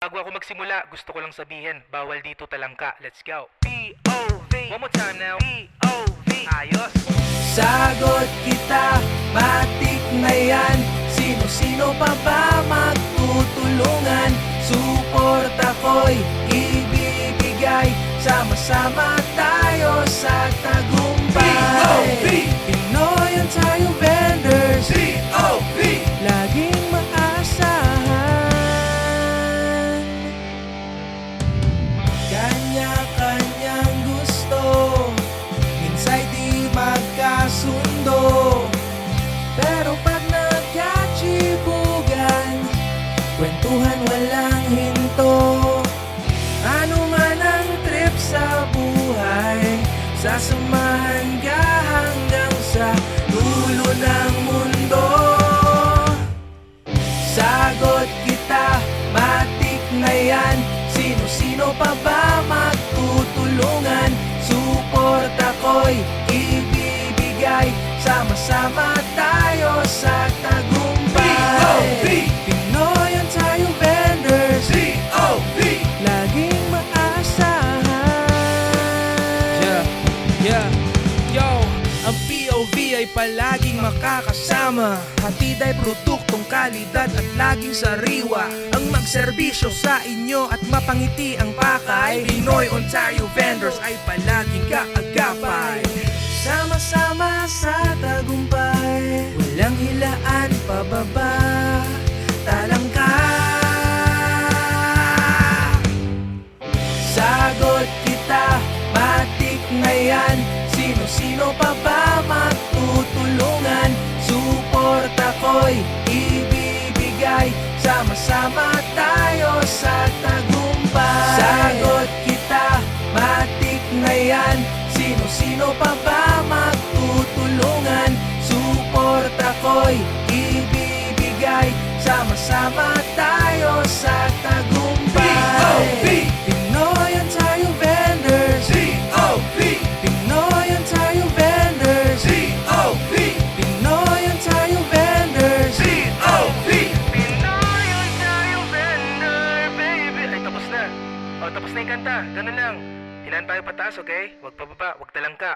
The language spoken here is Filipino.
Bago ako magsimula, gusto ko lang sabihin, bawal dito talangka. Let's go. POV. One more time now. POV. Ayos. Sagot kita, matik na yan. Sino-sino pa ba magtutulungan? Suporta ko'y ibibigay. Sama-sama tayo sa tagumpay. POV. Pinoy ang tayo vendors. POV. Laging maasahan. Kanya-kanyang gusto, minsa'y di magkasundo. Pero pag nagkatsibugan, kwentuhan walang hinto. Ano man ang trip sa buhay, sasamahan ka hanggang sa dulo ng mundo. Sagot kita, matik na yan. Sino-sino pa ba magtutulungan? Suporta ko'y ibibigay. Sama-sama tayo sa tagumpay. POV. Pinoy ang tayo vendors. POV. Laging maasahan. Yo, ang POV ay palaging makakasama. Hatid ay produktong kalidad at laging sariwa. Ang magserbisyo sa inyo at mapangiti ang pakay. Pinoy Ontario Vendors ay palaging kaagapay. Sama-sama sa tagumpay, walang hilaan pababa, talangka. Sagot kita, matik na yan. Sino-sino pa ba magtutulungan? Suporta ko'y ibibigay. Sama-sama tayo sa tagumpay. Sagot kita, matik na yan. Sino-sino pa ba magtutulungan? Suporta ko'y ibibigay. Sama-sama tayo sa tagumpay. POV. Pinoy ang tayo vendors. POV. Pinoy ang tayo vendors. POV. Pinoy ang tayo vendors. POV. Pinoy Ontario Vendor, baby. Ay, tapos na. O, tapos na yung kanta. Ganun lang. Hinaan tayo pataas, okay? Huwag pababa, huwag talangka.